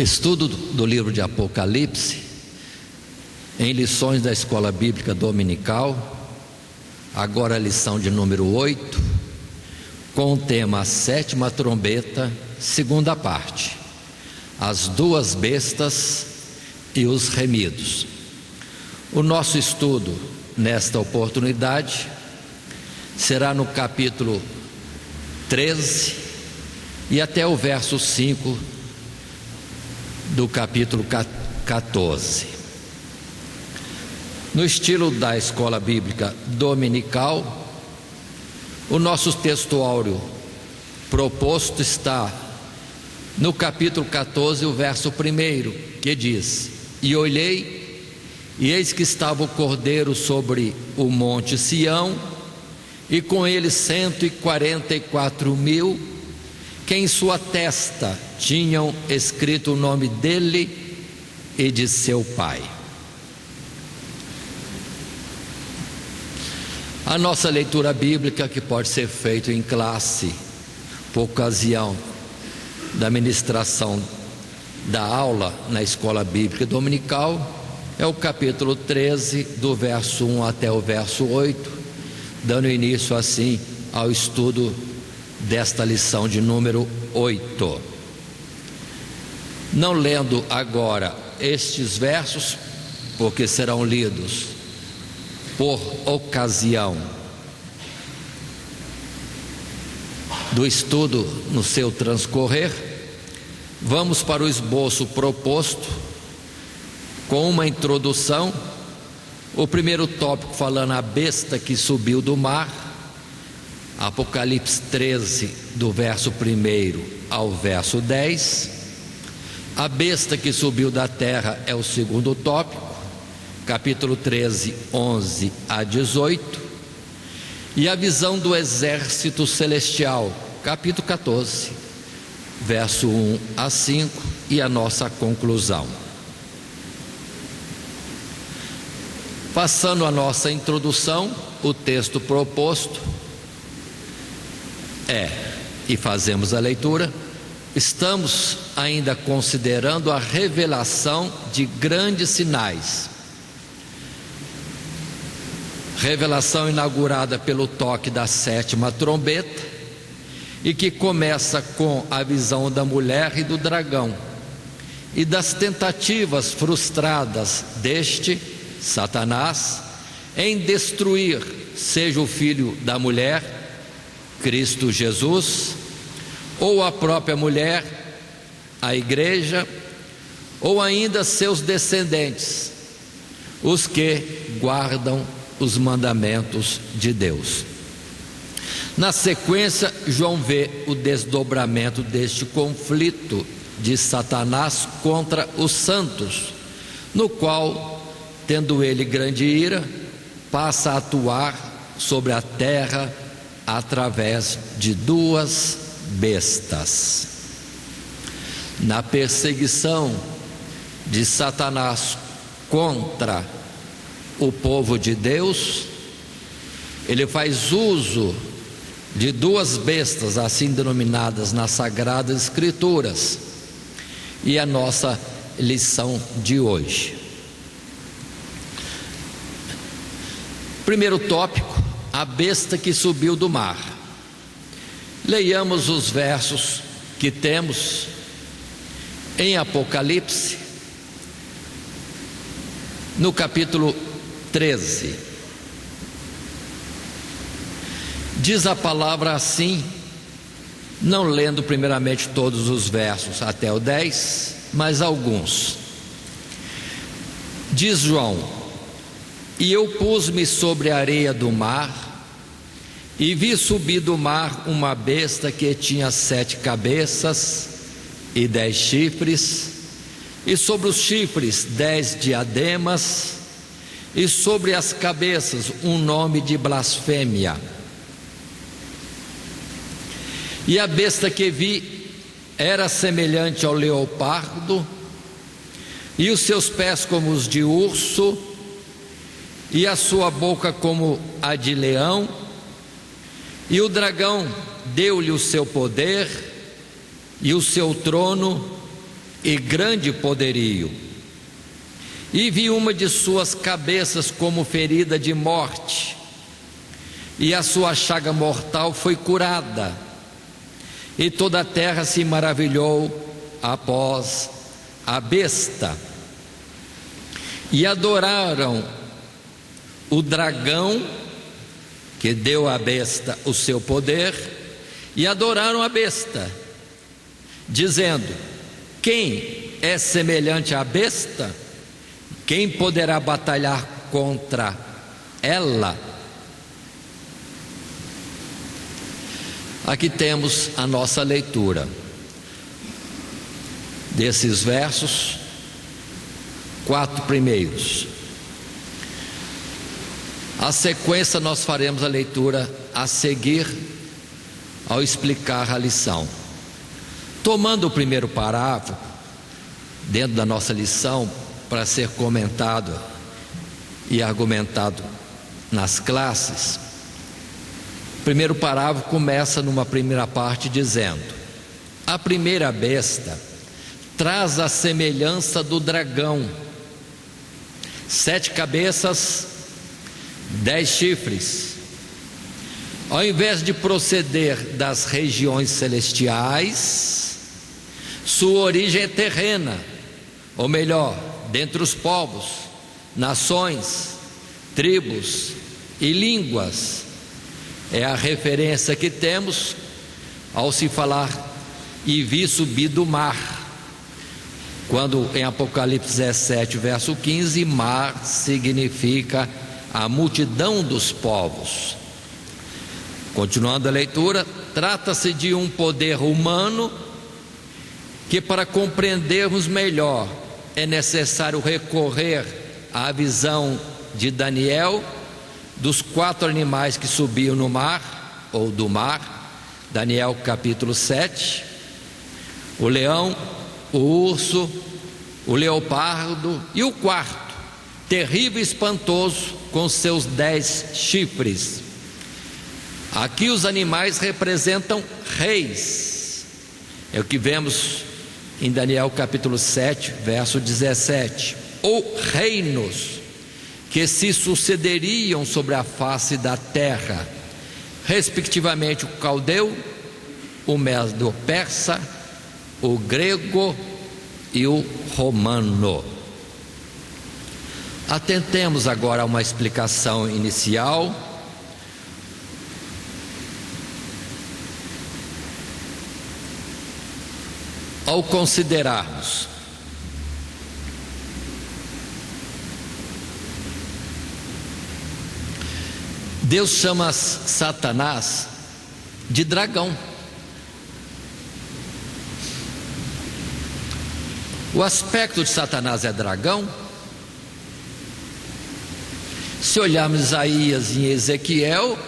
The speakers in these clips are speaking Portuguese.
Estudo do livro de Apocalipse em lições da Escola Bíblica Dominical, agora a lição de número 8, com o tema A Sétima Trombeta, segunda parte, as duas bestas e os remidos. O nosso estudo nesta oportunidade será no capítulo 13 e até o verso 5 do capítulo 14. No estilo da Escola Bíblica Dominical, o nosso texto áureo proposto está no capítulo 14, o verso 1, que diz: E olhei, e eis que estava o Cordeiro sobre o monte Sião, e com ele 144.000, que em sua testa tinham escrito o nome dele e de seu pai. A nossa leitura bíblica, que pode ser feita em classe, por ocasião da ministração da aula na Escola Bíblica Dominical, é o capítulo 13, do verso 1 até o verso 8, dando início assim ao estudo desta lição de número 8. Não lendo agora estes versos, porque serão lidos por ocasião do estudo no seu transcorrer, vamos para o esboço proposto, com uma introdução. O primeiro tópico falando a besta que subiu do mar, Apocalipse 13, do verso 1 ao verso 10. A besta que subiu da terra é o segundo tópico, capítulo 13, 11 a 18. E a visão do exército celestial, capítulo 14, verso 1 a 5, e a nossa conclusão. Passando a nossa introdução, o texto proposto e fazemos a leitura. Estamos ainda considerando a revelação de grandes sinais. Revelação inaugurada pelo toque da sétima trombeta, e que começa com a visão da mulher e do dragão, e das tentativas frustradas deste, Satanás, em destruir, seja o filho da mulher, Cristo Jesus, ou a própria mulher, a igreja, ou ainda seus descendentes, os que guardam os mandamentos de Deus. Na sequência, João vê o desdobramento deste conflito de Satanás contra os santos, no qual, tendo ele grande ira, passa a atuar sobre a terra através de duas bestas. Na perseguição de Satanás contra o povo de Deus, ele faz uso de duas bestas, assim denominadas nas Sagradas Escrituras, e a nossa lição de hoje. Primeiro tópico, a besta que subiu do mar. Leiamos os versos que temos em Apocalipse, no capítulo 13. Diz a palavra assim, não lendo primeiramente todos os versos até o 10, mas alguns. Diz João: E eu pus-me sobre a areia do mar, e vi subir do mar uma besta que tinha 7 cabeças e 10 chifres, e sobre os chifres 10 diademas, e sobre as cabeças um nome de blasfêmia. E a besta que vi era semelhante ao leopardo, e os seus pés como os de urso, e a sua boca como a de leão. E o dragão deu-lhe o seu poder e o seu trono e grande poderio. E vi uma de suas cabeças como ferida de morte, e a sua chaga mortal foi curada, e toda a terra se maravilhou após a besta. E adoraram o dragão, que deu à besta o seu poder, e adoraram a besta, dizendo: quem é semelhante à besta? Quem poderá batalhar contra ela? Aqui temos a nossa leitura desses versos, 4 primeiros. A sequência nós faremos a leitura a seguir ao explicar a lição. Tomando o primeiro parágrafo dentro da nossa lição para ser comentado e argumentado nas classes, o primeiro parágrafo começa numa primeira parte dizendo: a primeira besta traz a semelhança do dragão, 7 cabeças, 10 chifres. Ao invés de proceder das regiões celestiais, sua origem é terrena, ou melhor, dentre os povos, nações, tribos e línguas. É a referência que temos ao se falar e vi subir do mar, quando em Apocalipse 17, verso 15, mar significa a multidão dos povos. Continuando a leitura, trata-se de um poder humano que, para compreendermos melhor, é necessário recorrer à visão de Daniel dos 4 animais que subiam no mar, ou do mar, Daniel capítulo 7, o leão, o urso, o leopardo e o quarto, terrível e espantoso, com seus 10 chifres. Aqui os animais representam reis, é o que vemos em Daniel capítulo 7, verso 17, ou reinos que se sucederiam sobre a face da terra, respectivamente o caldeu, o medo-persa, o grego e o romano. Atentemos agora a uma explicação inicial. Ao considerarmos Deus chama Satanás de dragão. O aspecto de Satanás é dragão. Se olharmos Isaías e Ezequiel,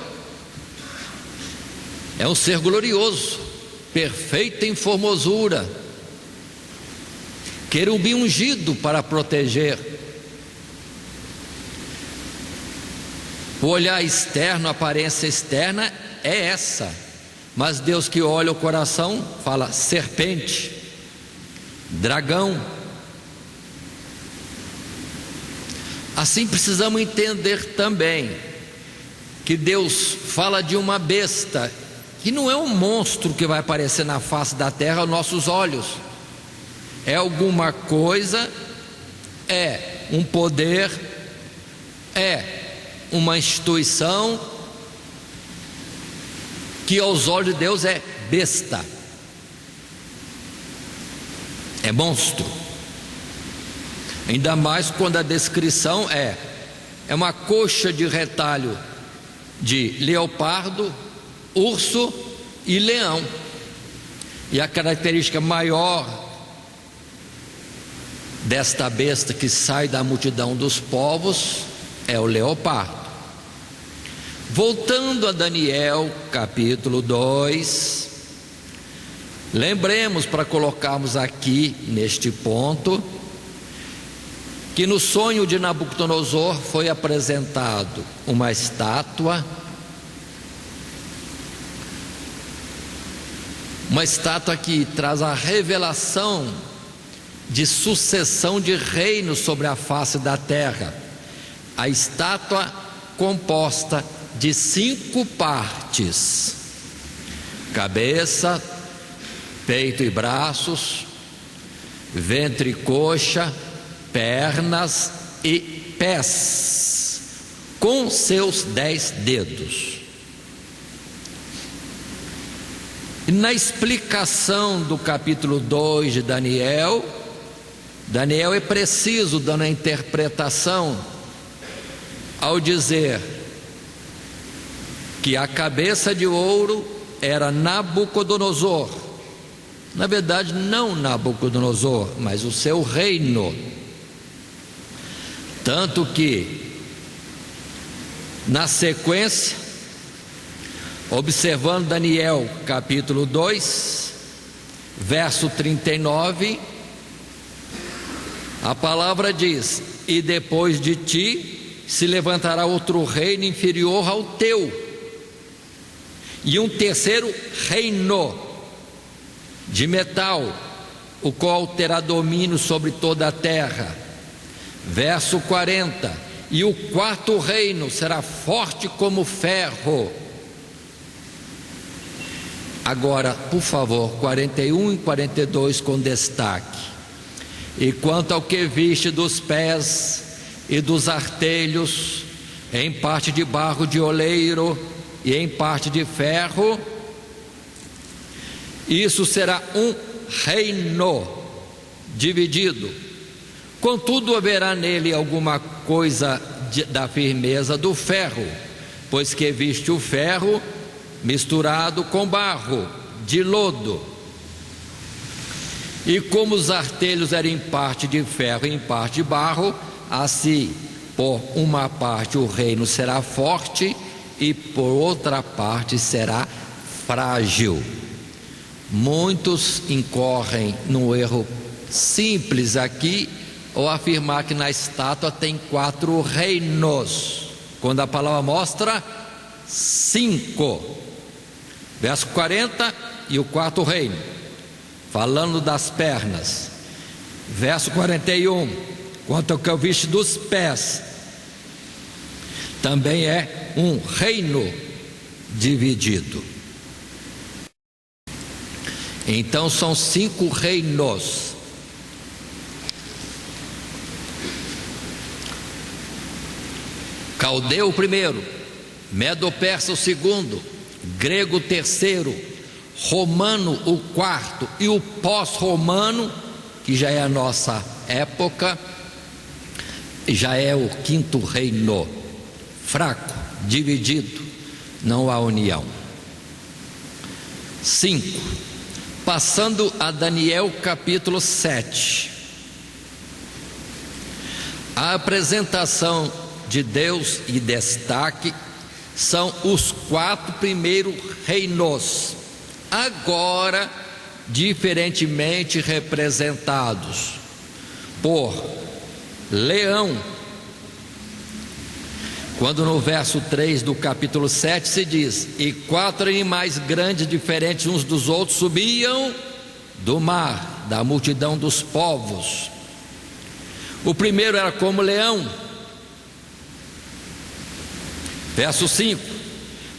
é um ser glorioso, perfeito em formosura, querubim ungido para proteger. O olhar externo, a aparência externa é essa, mas Deus que olha o coração fala serpente, dragão. Assim precisamos entender também que Deus fala de uma besta, que não é um monstro que vai aparecer na face da terra aos nossos olhos, é alguma coisa, é um poder, é uma instituição que aos olhos de Deus é besta, é monstro. Ainda mais quando a descrição é uma coxa de retalho de leopardo, urso e leão. E a característica maior desta besta que sai da multidão dos povos é o leopardo. Voltando a Daniel capítulo 2, lembremos, para colocarmos aqui neste ponto, que no sonho de Nabucodonosor foi apresentado uma estátua que traz a revelação de sucessão de reinos sobre a face da terra. A estátua composta de 5 partes: cabeça, peito e braços, ventre e coxa, pernas e pés, com seus 10 dedos. E na explicação do capítulo 2 de Daniel, Daniel é preciso dando a interpretação ao dizer que a cabeça de ouro era Nabucodonosor. Na verdade, não Nabucodonosor, mas o seu reino. Tanto que, na sequência, observando Daniel capítulo 2, verso 39, a palavra diz: e depois de ti se levantará outro reino inferior ao teu, e um terceiro reino de metal, o qual terá domínio sobre toda a terra. Verso 40: e o quarto reino será forte como ferro. Agora, por favor, 41 e 42 com destaque. E quanto ao que viste dos pés e dos artelhos, em parte de barro de oleiro e em parte de ferro, isso será um reino dividido. Contudo, haverá nele alguma coisa da firmeza do ferro, pois que viste o ferro misturado com barro de lodo. E como os artelhos eram em parte de ferro e em parte de barro, assim por uma parte o reino será forte e por outra parte será frágil. Muitos incorrem no erro simples aqui, ou afirmar que na estátua tem 4 reinos, quando a palavra mostra 5. Verso 40: e o quarto reino, falando das pernas. Verso 41: quanto ao que eu viste dos pés, também é um reino dividido. Então são 5 reinos. Caldeu o primeiro, Medo-Persa o segundo, grego o terceiro, romano o quarto, e o pós-romano, que já é a nossa época, já é o 5º reino. Fraco, dividido, não há união. 5. Passando a Daniel capítulo 7. A apresentação de Deus e destaque são os 4 primeiros reinos, agora diferentemente representados por leão, quando no verso 3 do capítulo 7 se diz: e 4 animais grandes, diferentes uns dos outros, subiam do mar, da multidão dos povos. O primeiro era como leão. Verso 5: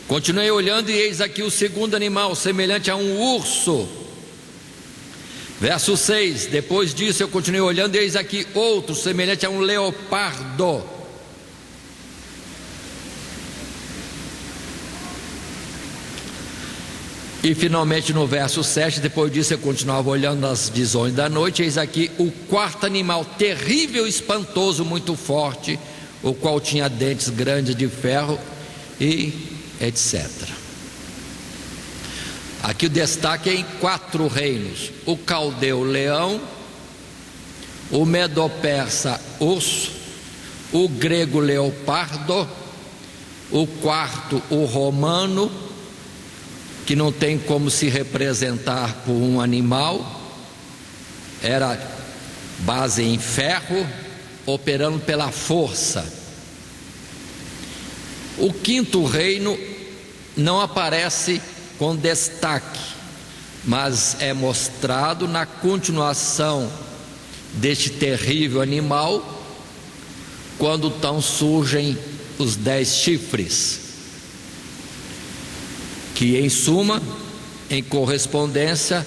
continuei olhando, e eis aqui o segundo animal, semelhante a um urso. Verso 6: depois disso eu continuei olhando, e eis aqui outro, semelhante a um leopardo. E finalmente no verso 7, depois disso eu continuava olhando nas visões da noite, eis aqui o quarto animal, terrível, espantoso, muito forte, o qual tinha dentes grandes de ferro, e etc. Aqui o destaque é em 4 reinos: o caldeu leão, o medo-persa urso, o grego leopardo, o quarto o romano, que não tem como se representar por um animal, era base em ferro, operando pela força. O 5º reino não aparece com destaque, mas é mostrado na continuação deste terrível animal, quando então surgem os 10 chifres, que em suma, em correspondência,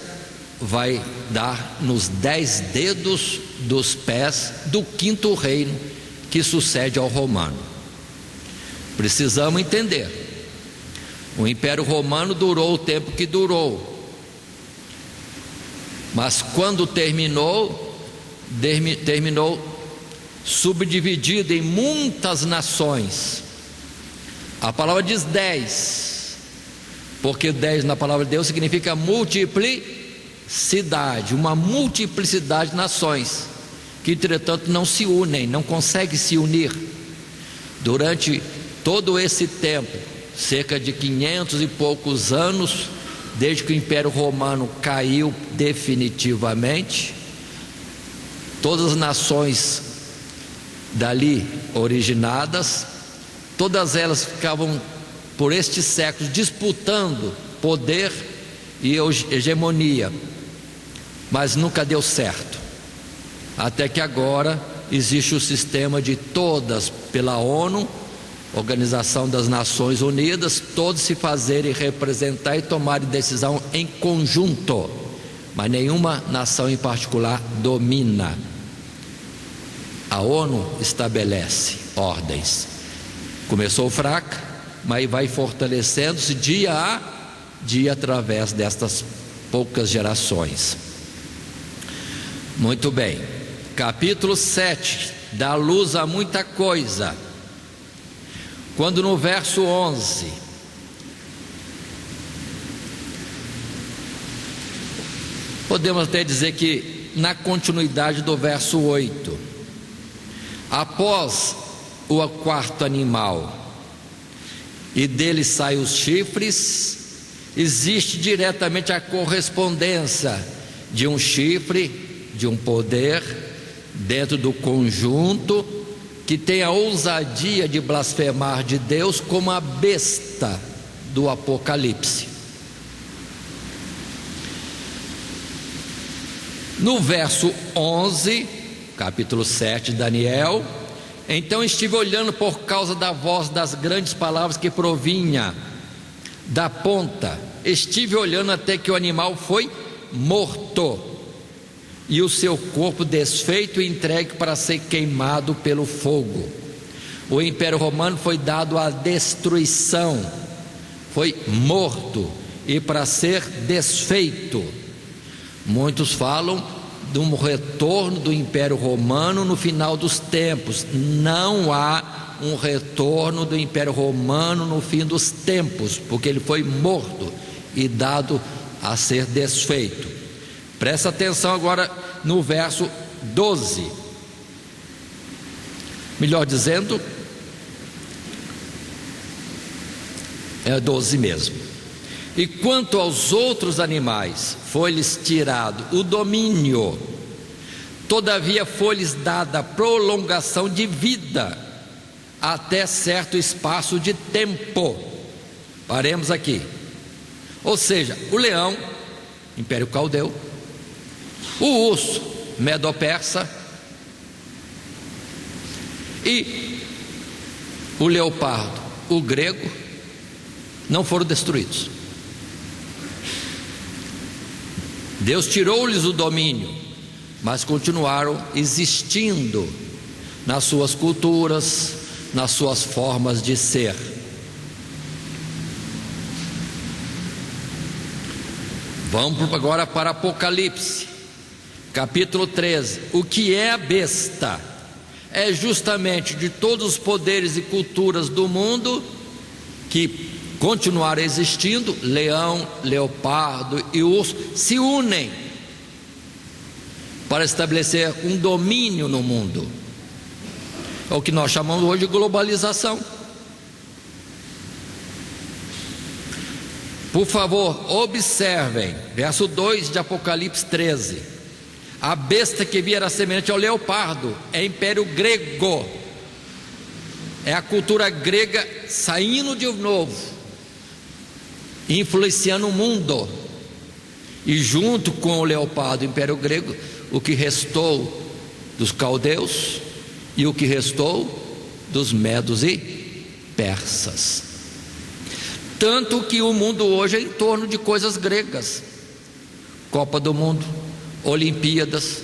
vai dar nos 10 dedos dos pés do 5º reino, que sucede ao romano. Precisamos entender, o Império Romano durou o tempo que durou, mas quando terminou subdividido em muitas nações. A palavra diz 10, porque 10 na palavra de Deus significa multiplicidade, uma multiplicidade de nações, que entretanto não se unem, não conseguem se unir. Durante todo esse tempo, cerca de 500 e poucos anos, desde que o Império Romano caiu definitivamente, todas as nações dali originadas, todas elas ficavam por estes séculos disputando poder e hegemonia, mas nunca deu certo, até que agora existe o sistema de todas, pela ONU, Organização das Nações Unidas, todos se fazerem representar e tomarem decisão em conjunto, mas nenhuma nação em particular domina. A ONU estabelece ordens, começou fraca, mas vai fortalecendo-se dia a dia através destas poucas gerações. Muito bem, capítulo 7 dá luz a muita coisa, quando no verso 11 podemos até dizer que na continuidade do verso 8, após o 4º animal e dele saem os chifres, existe diretamente a correspondência de um chifre, de um poder dentro do conjunto, que tem a ousadia de blasfemar de Deus, como a besta do Apocalipse. No verso 11, capítulo 7 de Daniel: então estive olhando por causa da voz das grandes palavras que provinha da ponta, estive olhando até que o animal foi morto, e o seu corpo desfeito e entregue para ser queimado pelo fogo. O Império Romano foi dado à destruição, foi morto e para ser desfeito. Muitos falam de um retorno do Império Romano no final dos tempos. Não há um retorno do Império Romano no fim dos tempos, porque ele foi morto e dado a ser desfeito. Presta atenção agora no verso 12, melhor dizendo, é 12 mesmo. E quanto aos outros animais, foi-lhes tirado o domínio, todavia foi-lhes dada prolongação de vida até certo espaço de tempo. Paremos aqui. Ou seja, o leão, Império Caldeu, o urso, Medo-Persa, e o leopardo, o grego, não foram destruídos. Deus tirou-lhes o domínio, mas continuaram existindo nas suas culturas, nas suas formas de ser. Vamos agora para Apocalipse, capítulo 13. O que é a besta? É justamente de todos os poderes e culturas do mundo que continuaram existindo, leão, leopardo e urso, se unem para estabelecer um domínio no mundo. É o que nós chamamos hoje de globalização. Por favor, observem, verso 2 de Apocalipse 13. A besta que vi era semelhante ao leopardo, é império grego, é a cultura grega saindo de novo, influenciando o mundo, e junto com o leopardo, o império grego, o que restou dos caldeus, e o que restou dos medos e persas. Tanto que o mundo hoje é em torno de coisas gregas: Copa do Mundo, Olimpíadas,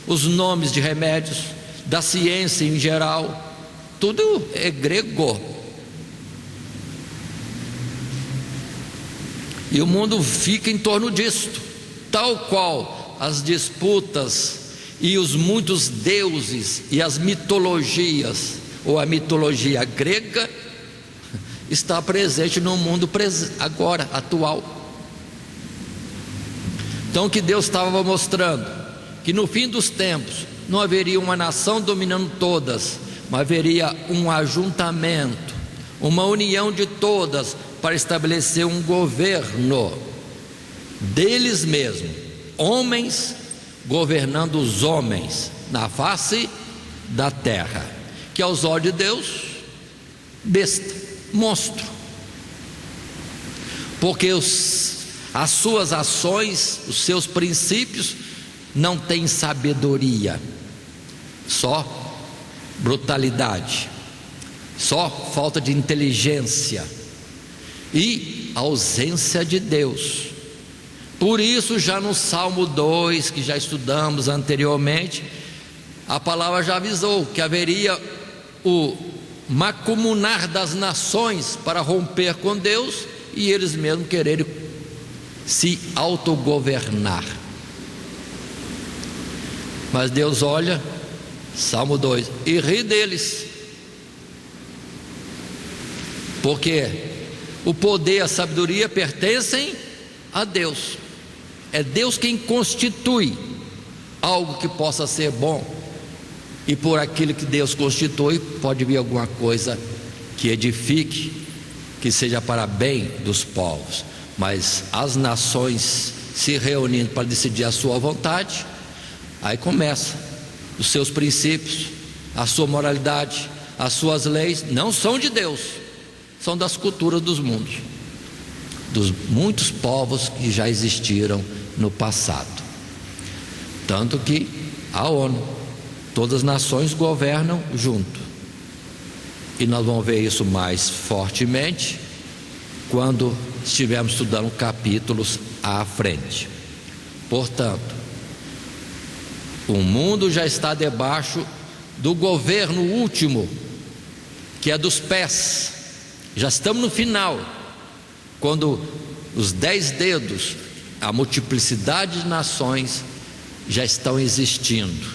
os nomes de remédios, da ciência em geral, tudo é grego. E o mundo fica em torno disto, tal qual as disputas e os muitos deuses e as mitologias, ou a mitologia grega, está presente no mundo agora, atual. Então, o que Deus estava mostrando, que no fim dos tempos não haveria uma nação dominando todas, mas haveria um ajuntamento, uma união de todas, para estabelecer um governo deles mesmos, homens governando os homens na face da terra, que aos olhos de Deus, besta, monstro, porque as suas ações, os seus princípios não têm sabedoria, só brutalidade, só falta de inteligência e ausência de Deus. Por isso, já no Salmo 2, que já estudamos anteriormente, a palavra já avisou que haveria o macumunar das nações para romper com Deus e eles mesmos quererem se autogovernar. Mas Deus olha, Salmo 2, e ri deles, porque o poder e a sabedoria pertencem a Deus. É Deus quem constitui algo que possa ser bom, e por aquilo que Deus constitui pode vir alguma coisa que edifique, que seja para bem dos povos. Mas as nações se reunindo para decidir a sua vontade, aí começa os seus princípios, a sua moralidade, as suas leis não são de Deus, são das culturas dos mundos, dos muitos povos que já existiram no passado. Tanto que a ONU, todas as nações governam junto, e nós vamos ver isso mais fortemente quando estivermos estudando capítulos à frente. Portanto, o mundo já está debaixo do governo último, que é dos pés. Já estamos no final, quando os 10 dedos, a multiplicidade de nações já estão existindo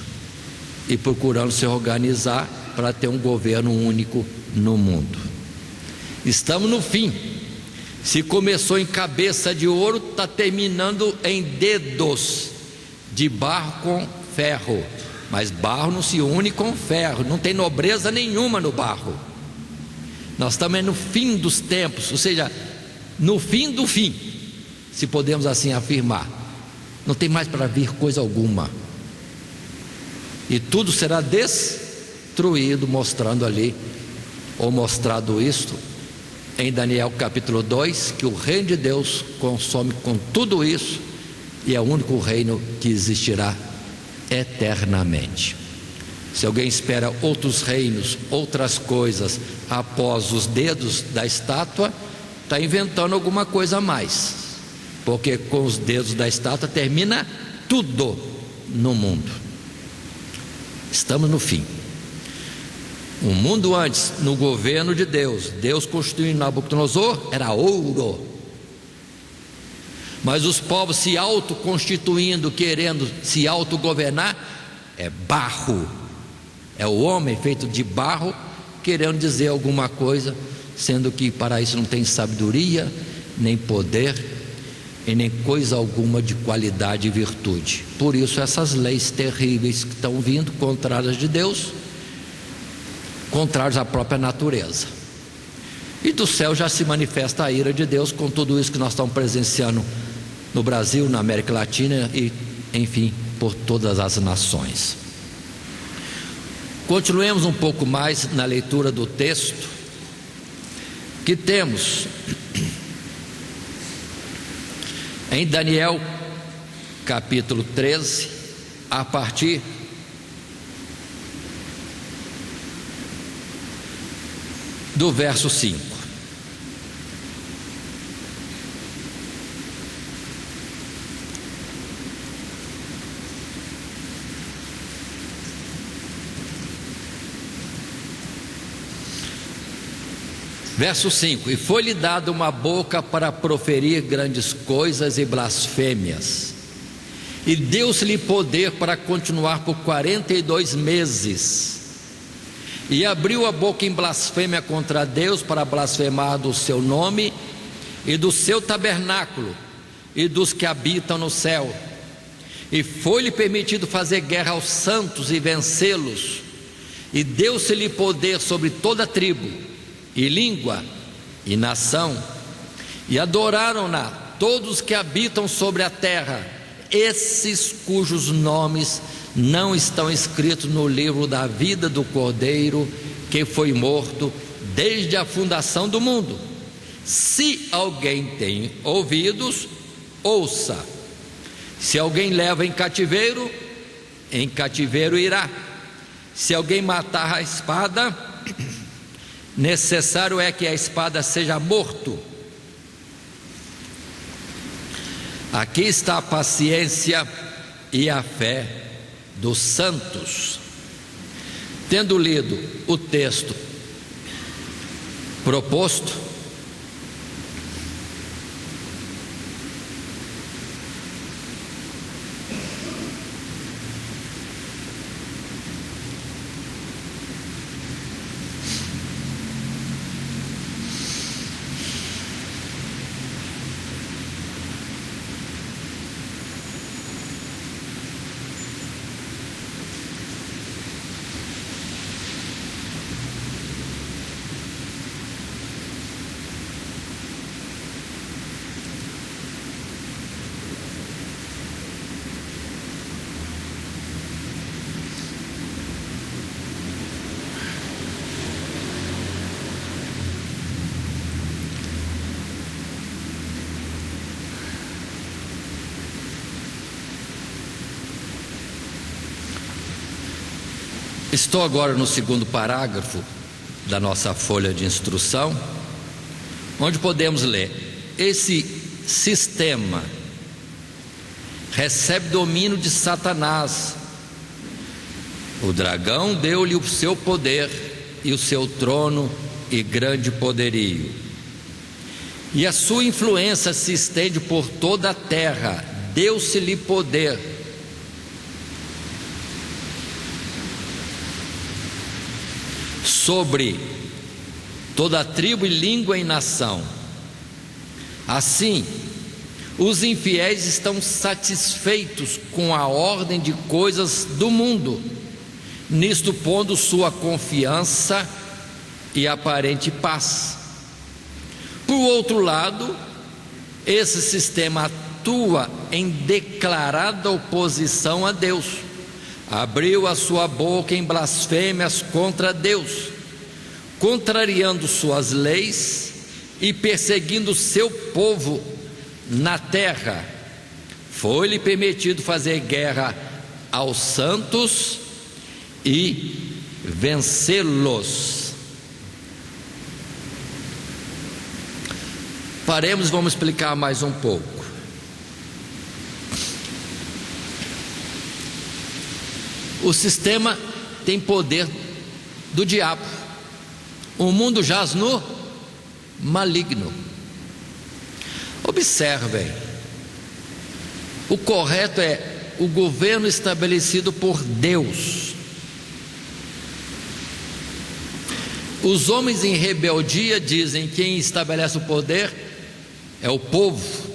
e procurando se organizar para ter um governo único no mundo. Estamos no fim. Se começou em cabeça de ouro, está terminando em dedos de barro com ferro. Mas barro não se une com ferro, não tem nobreza nenhuma no barro. Nós estamos no fim dos tempos, ou seja, no fim do fim, se podemos assim afirmar. Não tem mais para vir coisa alguma, e tudo será destruído, mostrando ali, ou mostrado isto em Daniel capítulo 2, que o reino de Deus consome com tudo isso, e é o único reino que existirá eternamente. Se alguém espera outros reinos, outras coisas após os dedos da estátua, está inventando alguma coisa a mais, porque com os dedos da estátua termina tudo no mundo. Estamos no fim. O mundo antes, no governo de Deus, Deus constituindo Nabucodonosor, era ouro. Mas os povos se autoconstituindo, querendo se autogovernar, é barro. É o homem feito de barro, querendo dizer alguma coisa, sendo que para isso não tem sabedoria, nem poder, e nem coisa alguma de qualidade e virtude. Por isso essas leis terríveis que estão vindo, contrárias de Deus, contrárias à própria natureza. E do céu já se manifesta a ira de Deus com tudo isso que nós estamos presenciando no Brasil, na América Latina e, enfim, por todas as nações. Continuemos um pouco mais na leitura do texto, que temos em Daniel capítulo 13, a partir do verso 5. Verso 5: E foi-lhe dada uma boca para proferir grandes coisas e blasfêmias, e deu-se-lhe poder para continuar por 42 meses. E abriu a boca em blasfêmia contra Deus, para blasfemar do seu nome e do seu tabernáculo e dos que habitam no céu. E foi-lhe permitido fazer guerra aos santos e vencê-los. E deu-se-lhe poder sobre toda tribo e língua e nação, e adoraram-na todos que habitam sobre a terra, esses cujos nomes não estão escritos no livro da vida do Cordeiro, que foi morto desde a fundação do mundo. Se alguém tem ouvidos, ouça. Se alguém leva em cativeiro irá. Se alguém matar a espada, necessário é que a espada seja morto. Aqui está a paciência e a fé dos santos. Tendo lido o texto proposto, estou agora no segundo parágrafo da nossa folha de instrução, onde podemos ler: esse sistema recebe domínio de Satanás. O dragão deu-lhe o seu poder e o seu trono e grande poderio, e a sua influência se estende por toda a terra. Deu-se-lhe poder sobre toda a tribo e língua e nação. Assim, os infiéis estão satisfeitos com a ordem de coisas do mundo, nisto pondo sua confiança e aparente paz. Por outro lado, esse sistema atua em declarada oposição a Deus. Abriu a sua boca em blasfêmias contra Deus, contrariando suas leis e perseguindo seu povo na terra. Foi-lhe permitido fazer guerra aos santos e vencê-los. Paremos, vamos explicar mais um pouco. O sistema tem poder do diabo. O mundo jaz no maligno. Observem, o correto é o governo estabelecido por Deus. Os homens em rebeldia dizem que quem estabelece o poder é o povo.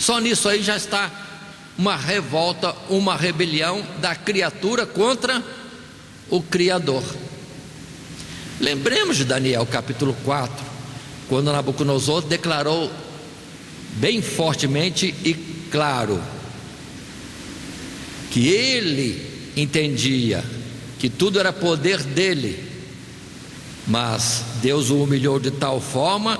Só nisso aí já está uma revolta, uma rebelião da criatura contra o Criador. Lembremos de Daniel capítulo 4, quando Nabucodonosor declarou bem fortemente e claro que ele entendia que tudo era poder dele, mas Deus o humilhou de tal forma,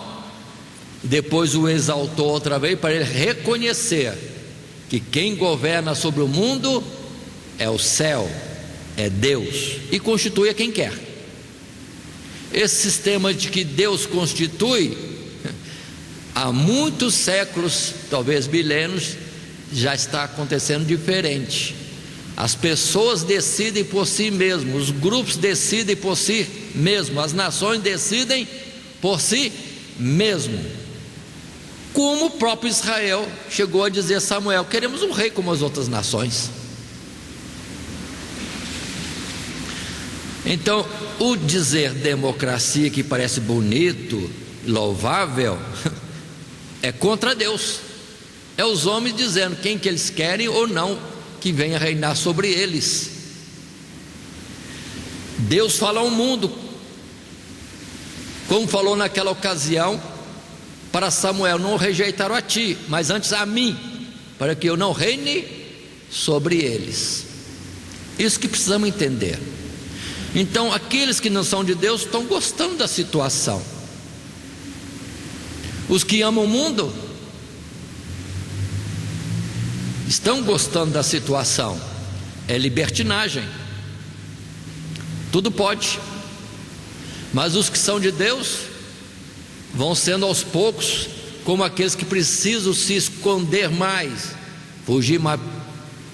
depois o exaltou outra vez para ele reconhecer que quem governa sobre o mundo é o céu, é Deus, e constitui a quem quer. esse sistema de que Deus constitui, há muitos séculos, talvez milênios, já está acontecendo diferente. As pessoas decidem por si mesmos, os grupos decidem por si mesmos, as nações decidem por si mesmos. Como o próprio Israel chegou a dizer a Samuel: queremos um rei como as outras nações. Então, o dizer democracia, que parece bonito, louvável, é contra Deus. É os homens dizendo quem que eles querem ou não que venha reinar sobre eles. Deus fala ao mundo, como falou naquela ocasião para Samuel: não rejeitaram a ti, mas antes a mim, para que eu não reine sobre eles. Isso que precisamos entender. Então, aqueles que não são de Deus estão gostando da situação. Os que amam o mundo estão gostando da situação. É libertinagem, tudo pode. Mas os que são de Deus vão sendo aos poucos como aqueles que precisam se esconder mais, fugir mais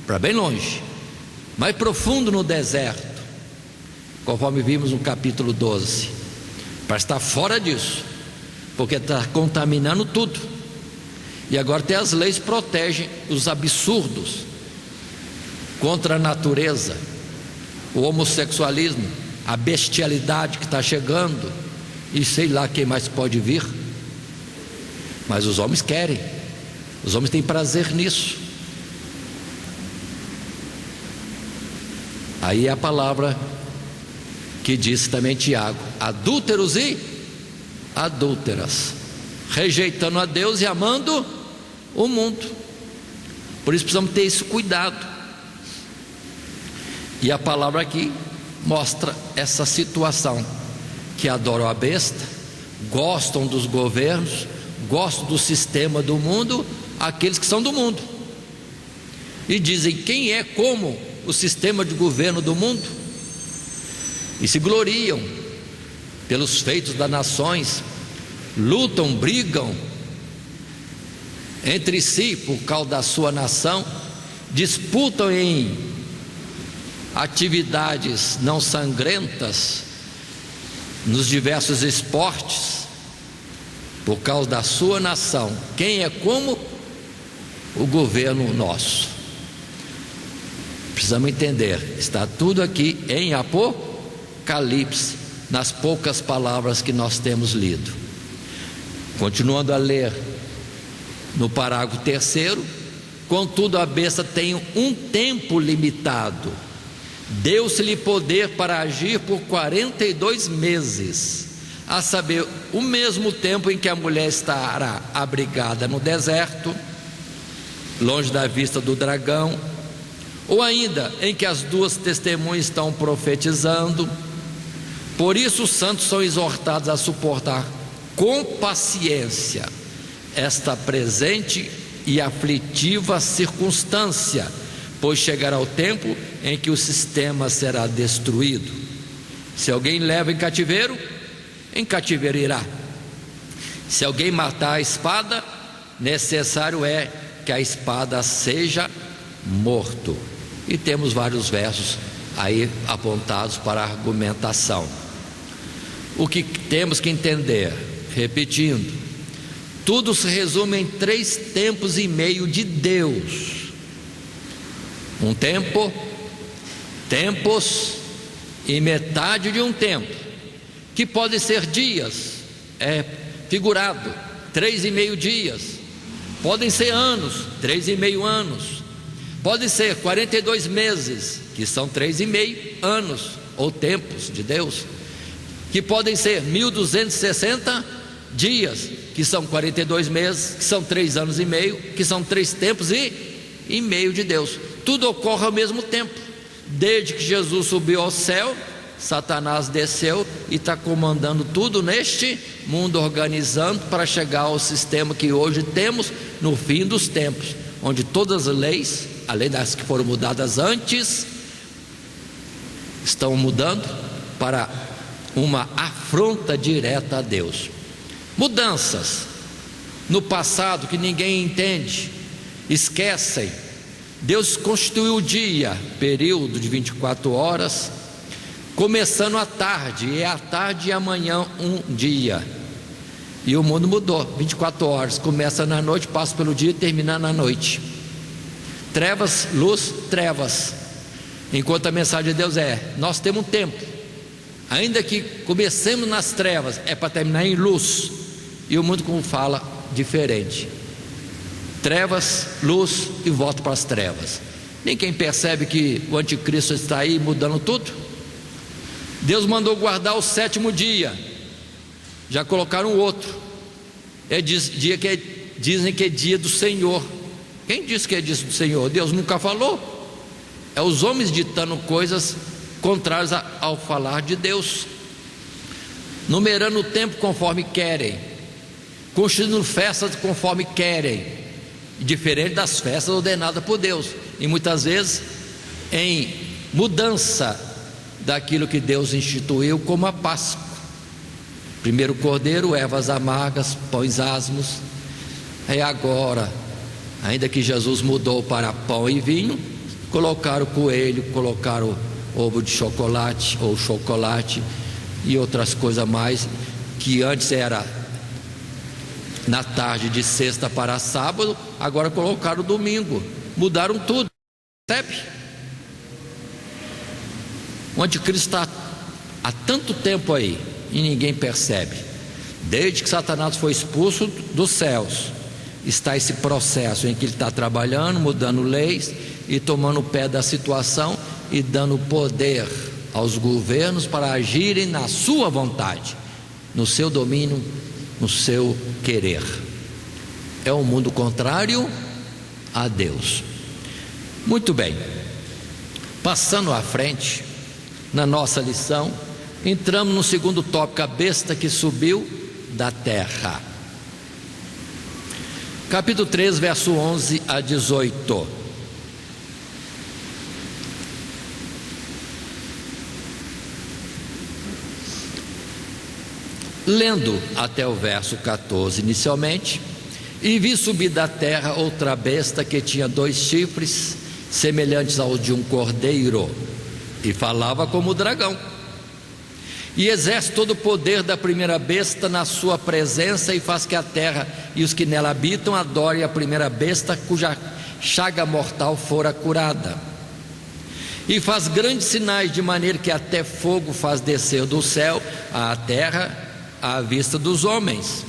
para bem longe, mais profundo no deserto, conforme vimos no capítulo 12, para estar fora disso, porque está contaminando tudo. E agora até as leis protegem os absurdos contra a natureza, o homossexualismo, a bestialidade que está chegando, e sei lá quem mais pode vir. Mas os homens querem, os homens têm prazer nisso. Aí é a palavra que diz também Tiago: adúlteros e adúlteras, rejeitando a Deus e amando o mundo. Por isso precisamos ter esse cuidado. E a palavra aqui mostra essa situação, que adoram a besta, gostam dos governos, gostam do sistema do mundo, aqueles que são do mundo, e dizem: quem é como o sistema de governo do mundo? E se gloriam pelos feitos das nações, lutam, brigam entre si por causa da sua nação, disputam em atividades não sangrentas, nos diversos esportes, por causa da sua nação. Quem é como o governo nosso? Precisamos entender, está tudo aqui em Apocalipse, nas poucas palavras que nós temos lido. Continuando a ler no parágrafo 3: contudo a besta tem um tempo limitado, deu-se-lhe poder para agir por 42 meses, a saber, o mesmo tempo em que a mulher estará abrigada no deserto, longe da vista do dragão, ou ainda em que as duas testemunhas estão profetizando. Por isso os santos são exortados a suportar com paciência esta presente e aflitiva circunstância, pois chegará o tempo em que o sistema será destruído. Se alguém leva em cativeiro irá. Se alguém matar a espada, necessário é que a espada seja morto. E temos vários versos aí apontados para a argumentação. O que temos que entender, repetindo, tudo se resume em 3 tempos e meio de Deus: um tempo, tempos e metade de um tempo, que pode ser dias, figurado, 3,5 dias, podem ser anos, 3,5 anos, pode ser 42 meses, que são 3,5 anos, ou tempos de Deus, que podem ser 1260 dias, que são 42 meses, que são 3 anos e meio, que são 3 tempos e meio de Deus. Tudo ocorre ao mesmo tempo. Desde que Jesus subiu ao céu, Satanás desceu e está comandando tudo neste mundo, organizando para chegar ao sistema que hoje temos no fim dos tempos, onde todas as leis, além das que foram mudadas antes, estão mudando para uma afronta direta a Deus. Mudanças no passado que ninguém entende, esquecem. Deus constituiu o dia, período de 24 horas, começando à tarde, e à tarde e amanhã um dia. E o mundo mudou, 24 horas, começa na noite, passa pelo dia e termina na noite. Trevas, luz, trevas. Enquanto a mensagem de Deus é: nós temos um tempo, ainda que comecemos nas trevas, é para terminar em luz. E o mundo, como fala, diferente. Trevas, luz e volta para as trevas. Ninguém percebe que o anticristo está aí mudando tudo? Deus mandou guardar o 7º dia, já colocaram outro. Dia que dizem que é dia do Senhor. Quem disse que é dia do Senhor? Deus nunca falou. É os homens ditando coisas contrárias ao falar de Deus, numerando o tempo conforme querem, constituindo festas conforme querem, diferente das festas ordenadas por Deus, e muitas vezes em mudança daquilo que Deus instituiu, como a Páscoa. Primeiro cordeiro, ervas amargas, pães asmos. E agora, ainda que Jesus mudou para pão e vinho, colocaram coelho, colocaram ovo de chocolate ou chocolate e outras coisas mais, que antes era na tarde de sexta para sábado, agora colocaram domingo, mudaram tudo. Percebe? O anticristo está há tanto tempo aí e ninguém percebe. Desde que Satanás foi expulso dos céus, está esse processo em que ele está trabalhando, mudando leis e tomando o pé da situação e dando poder aos governos para agirem na sua vontade, no seu domínio, no seu querer. É um mundo contrário a Deus. Muito bem, passando à frente na nossa lição, entramos no segundo tópico: a besta que subiu da terra. Capítulo 3, verso 11 a 18. Lendo até o verso 14 inicialmente: e vi subir da terra outra besta que tinha 2 chifres, semelhantes aos de um cordeiro, e falava como o dragão, e exerce todo o poder da primeira besta na sua presença, e faz que a terra e os que nela habitam adorem a primeira besta, cuja chaga mortal fora curada. E faz grandes sinais, de maneira que até fogo faz descer do céu à terra à vista dos homens,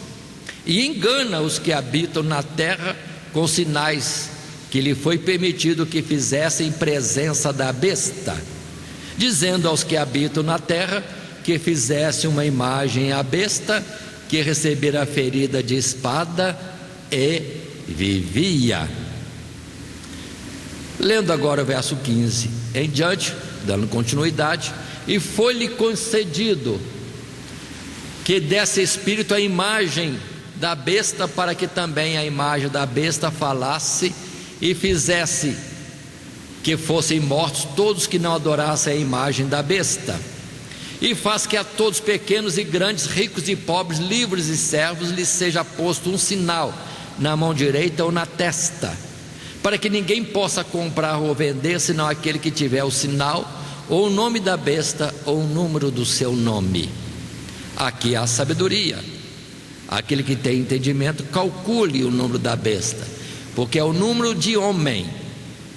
e engana os que habitam na terra com sinais que lhe foi permitido que fizessem em presença da besta, dizendo aos que habitam na terra que fizesse uma imagem à besta, que recebera a ferida de espada e vivia. Lendo agora o verso 15 em diante, dando continuidade: e foi-lhe concedido que desse espírito a imagem da besta, para que também a imagem da besta falasse e fizesse que fossem mortos todos que não adorassem a imagem da besta. E faz que a todos, pequenos e grandes, ricos e pobres, livres e servos, lhes seja posto um sinal na mão direita ou na testa, para que ninguém possa comprar ou vender, senão aquele que tiver o sinal, ou o nome da besta, ou o número do seu nome. Aqui há sabedoria. Aquele que tem entendimento, calcule o número da besta, porque é o número de homem,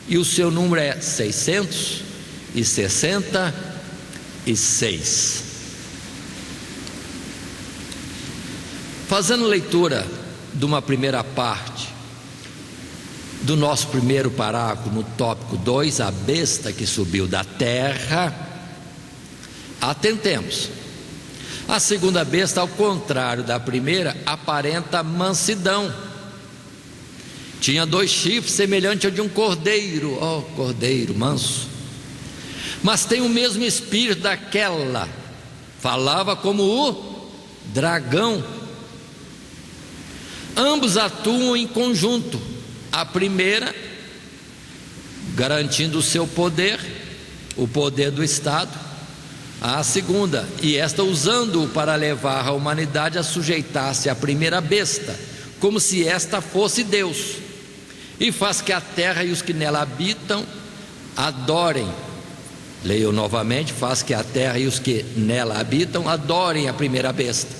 e o seu número é 666. Fazendo leitura de uma primeira parte do nosso primeiro parágrafo, no tópico 2, a besta que subiu da terra, atentemos. A segunda besta, ao contrário da primeira, aparenta mansidão. Tinha 2 chifres, semelhante ao de um cordeiro, cordeiro manso, mas tem o mesmo espírito daquela, falava como o dragão. Ambos atuam em conjunto. A primeira garantindo o seu poder, o poder do Estado, a segunda, e esta usando-o para levar a humanidade a sujeitar-se à primeira besta, como se esta fosse Deus, e faz que a terra e os que nela habitam adorem. Leio novamente: faz que a terra e os que nela habitam adorem a primeira besta,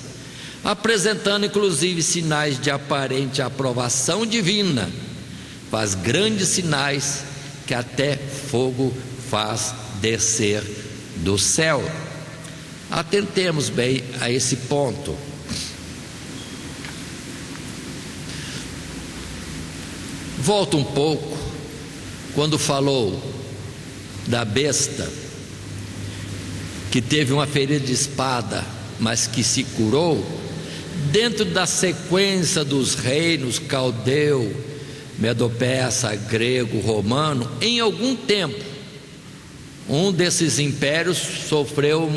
apresentando inclusive sinais de aparente aprovação divina. Faz grandes sinais que até fogo faz descer do céu. Atentemos bem a esse ponto. Volto um pouco, quando falou da besta que teve uma ferida de espada, mas que se curou. Dentro da sequência dos reinos caldeu, medo-persa, grego, romano, em algum tempo um desses impérios sofreu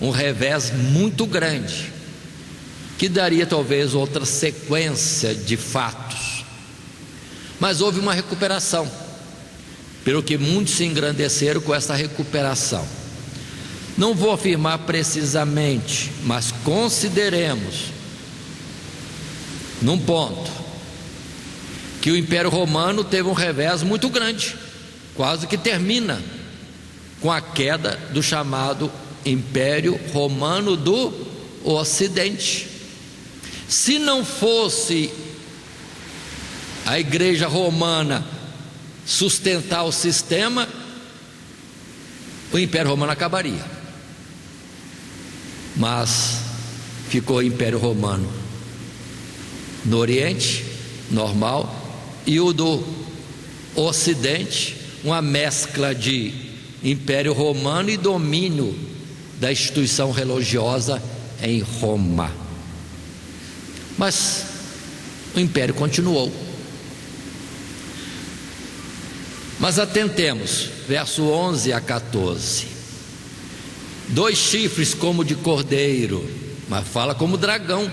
um revés muito grande, que daria talvez outra sequência de fatos, mas houve uma recuperação, pelo que muitos se engrandeceram com essa recuperação. Não vou afirmar precisamente, mas consideremos num ponto que o Império Romano teve um revés muito grande, quase que termina com a queda do chamado Império Romano do Ocidente. Se não fosse a Igreja Romana sustentar o sistema, o Império Romano acabaria. Mas ficou o Império Romano no Oriente, normal, e o do Ocidente, uma mescla de Império Romano e domínio da instituição religiosa em Roma. Mas o Império continuou. Mas atentemos, verso 11 a 14: 2 chifres como de cordeiro, mas fala como dragão.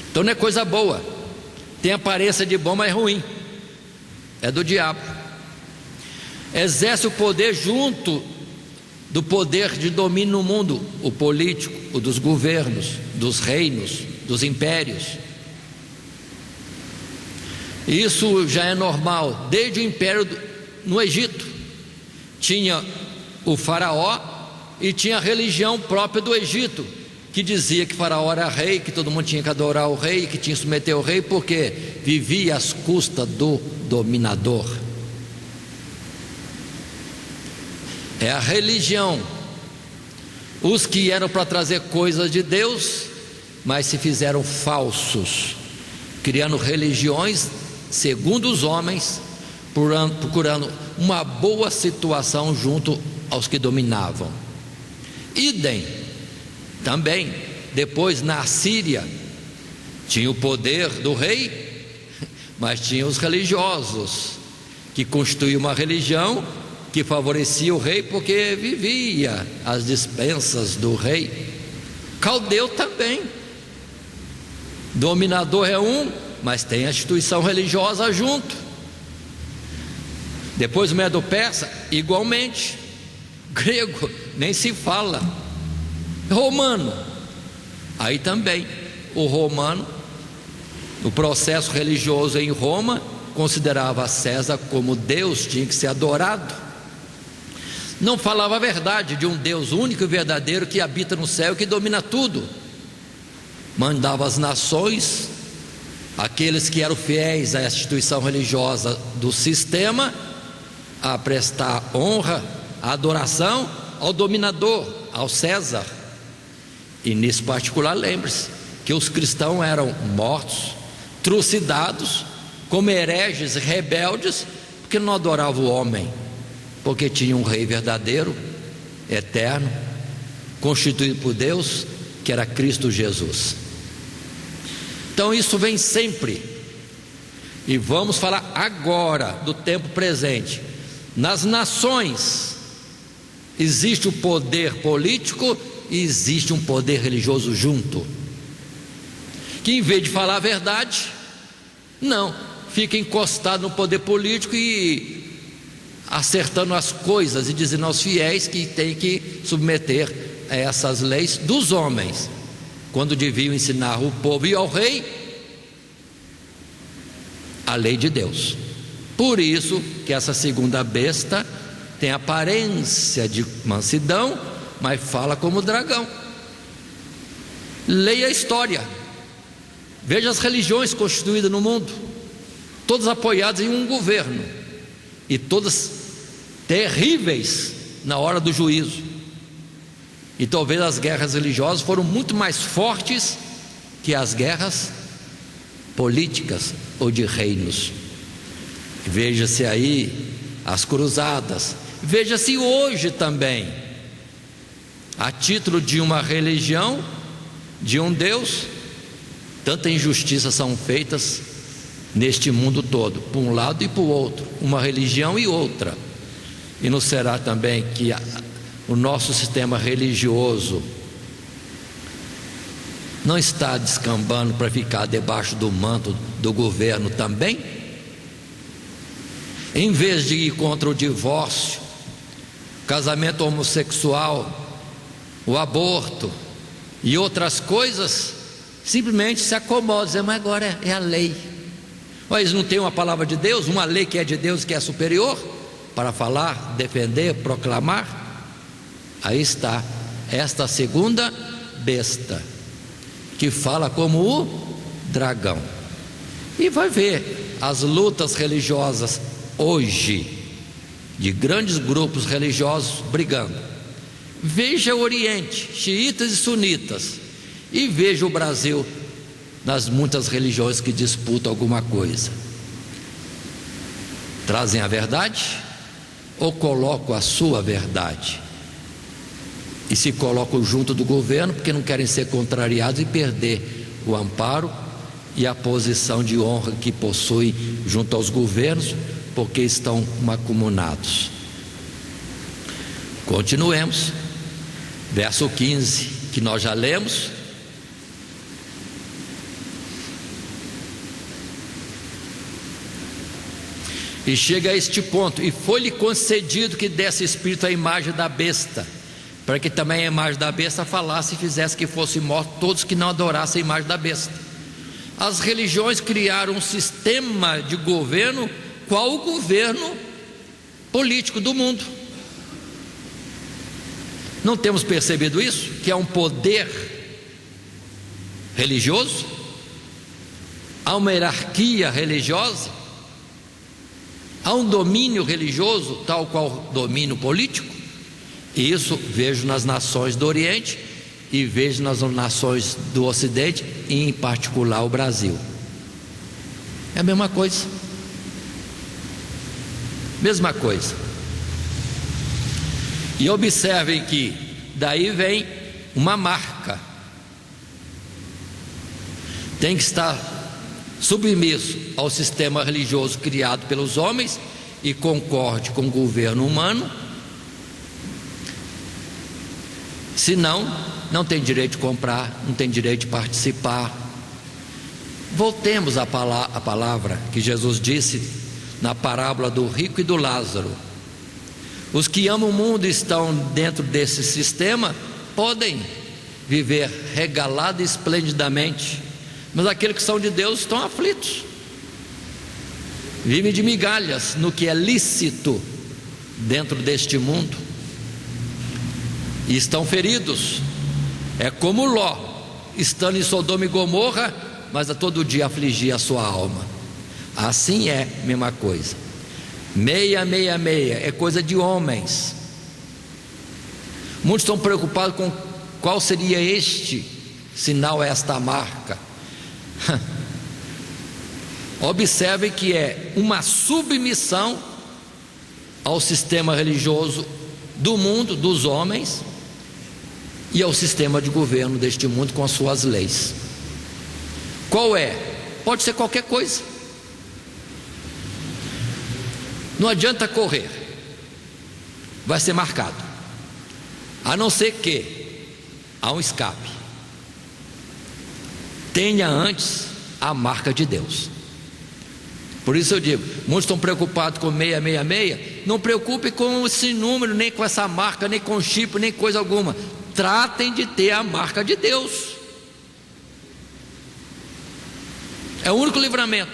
Então não é coisa boa, tem aparência de bom, mas é ruim, é do diabo. Exerce o poder junto do poder de domínio no mundo, o político, o dos governos, dos reinos, dos impérios. Isso já é normal, desde o império no Egito. Tinha o faraó e tinha a religião própria do Egito, que dizia que faraó era rei, que todo mundo tinha que adorar o rei, que tinha que submeter o rei, porque vivia às custas do dominador. É a religião. Os que eram para trazer coisas de Deus, mas se fizeram falsos, criando religiões segundo os homens, procurando uma boa situação junto aos que dominavam. Idem também depois na Síria, tinha o poder do rei, mas tinha os religiosos que constituíam uma religião que favorecia o rei porque vivia às dispensas do rei. Caldeu também, dominador é um, mas tem a instituição religiosa junto. Depois o Medo-Persa, igualmente. Grego, nem se fala. Romano, aí também. O romano, o processo religioso em Roma, considerava César como Deus, tinha que ser adorado. Não falava a verdade de um Deus único e verdadeiro que habita no céu e que domina tudo. Mandava as nações, aqueles que eram fiéis à instituição religiosa do sistema, a prestar honra, adoração ao dominador, ao César. E nisso particular, lembre-se que os cristãos eram mortos, trucidados como hereges e rebeldes, porque não adoravam o homem, porque tinha um rei verdadeiro, eterno, constituído por Deus, que era Cristo Jesus. Então isso vem sempre. E vamos falar agora do tempo presente. Nas nações existe o poder político e existe um poder religioso junto, que em vez de falar a verdade, não, fica encostado no poder político e acertando as coisas e dizendo aos fiéis que tem que submeter a essas leis dos homens, quando deviam ensinar o povo e ao rei a lei de Deus. Por isso que essa segunda besta tem aparência de mansidão, mas fala como dragão. Leia a história, veja as religiões constituídas no mundo, todas apoiadas em um governo, e todas terríveis na hora do juízo. E talvez as guerras religiosas foram muito mais fortes que as guerras políticas ou de reinos. Veja-se aí as cruzadas, veja-se hoje também, a título de uma religião, de um Deus, tanta injustiça são feitas neste mundo todo, por um lado e por outro, uma religião e outra. E não será também que o nosso sistema religioso não está descambando para ficar debaixo do manto do governo também? Em vez de ir contra o divórcio, casamento homossexual, o aborto e outras coisas, simplesmente se acomoda, dizendo, mas agora é a lei. Mas não tem uma palavra de Deus, uma lei que é de Deus, que é superior, para falar, defender, proclamar? Aí está esta segunda besta, que fala como o dragão. E vai ver as lutas religiosas hoje, de grandes grupos religiosos brigando. Veja o Oriente, xiitas e sunitas, e veja o Brasil, nas muitas religiões que disputam alguma coisa. Trazem a verdade ou colocam a sua verdade? E se colocam junto do governo porque não querem ser contrariados e perder o amparo e a posição de honra que possuem junto aos governos, porque estão mancomunados. Continuemos. Verso 15, que nós já lemos. E chega a este ponto: e foi-lhe concedido que desse espírito à imagem da besta, para que também a imagem da besta falasse e fizesse que fossem mortos todos que não adorassem a imagem da besta. As religiões criaram um sistema de governo, qual o governo político do mundo. Não temos percebido isso? Que há um poder religioso, há uma hierarquia religiosa, há um domínio religioso, tal qual domínio político. E isso vejo nas nações do Oriente e vejo nas nações do Ocidente, e em particular o Brasil. É a mesma coisa. Mesma coisa. E observem que daí vem uma marca. Tem que estar submisso ao sistema religioso criado pelos homens e concorde com o governo humano. Senão, não tem direito de comprar, não tem direito de participar. Voltemos à palavra que Jesus disse na parábola do rico e do Lázaro. Os que amam o mundo e estão dentro desse sistema podem viver regalado e esplendidamente, mas aqueles que são de Deus estão aflitos, vivem de migalhas no que é lícito dentro deste mundo e estão feridos. É como Ló, estando em Sodoma e Gomorra, mas a todo dia afligia a sua alma. Assim é, mesma coisa. 666 é coisa de homens. Muitos estão preocupados com qual seria este sinal, esta marca. Observe que é uma submissão ao sistema religioso do mundo, dos homens, e ao sistema de governo deste mundo com as suas leis. Qual é? Pode ser qualquer coisa. Não adianta correr, vai ser marcado, a não ser que há um escape. Tenha antes a marca de Deus. Por isso eu digo, muitos estão preocupados com 666, não preocupe com esse número, nem com essa marca, nem com chip, nem coisa alguma. Tratem de ter a marca de Deus. É o único livramento.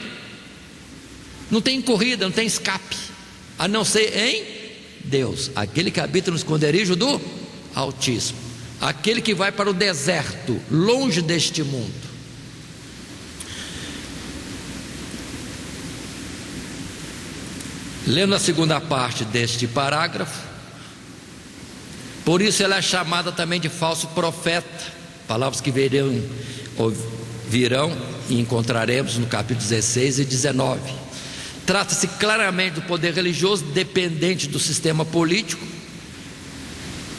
Não tem corrida, não tem escape, a não ser em Deus, aquele que habita no esconderijo do Altíssimo, aquele que vai para o deserto, longe deste mundo. Lendo a segunda parte deste parágrafo, por isso ela é chamada também de falso profeta, palavras que virão e encontraremos no capítulo 16 e 19. Trata-se claramente do poder religioso dependente do sistema político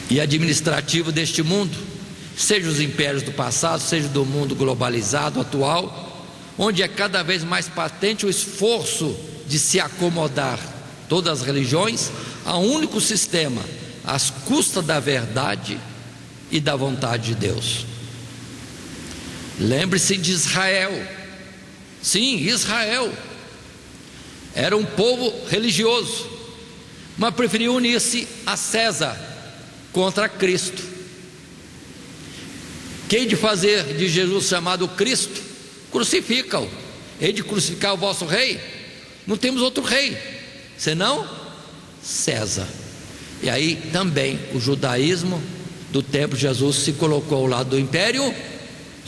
e administrativo deste mundo, seja os impérios do passado, seja do mundo globalizado atual, onde é cada vez mais patente o esforço de se acomodar todas as religiões a um único sistema, às custas da verdade e da vontade de Deus. Lembre-se de Israel. Sim, Israel era um povo religioso, mas preferiu unir-se a César contra Cristo. Quem de fazer de Jesus chamado Cristo, crucifica-o. Hei de crucificar o vosso rei? Não temos outro rei senão César. E aí também o judaísmo do tempo de Jesus se colocou ao lado do Império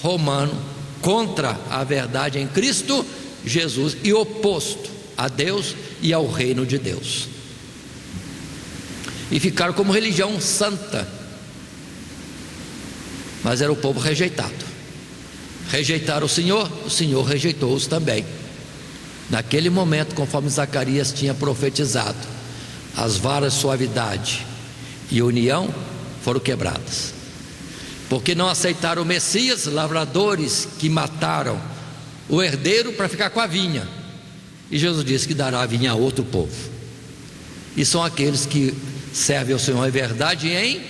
Romano, contra a verdade em Cristo Jesus e oposto a Deus e ao reino de Deus, e ficaram como religião santa, mas era o povo rejeitado. Rejeitaram o Senhor rejeitou-os também. Naquele momento, conforme Zacarias tinha profetizado, as varas de suavidade e união foram quebradas, porque não aceitaram o Messias, lavradores que mataram o herdeiro para ficar com a vinha. E Jesus disse que dará a vinha a outro povo, e são aqueles que servem ao Senhor em verdade e em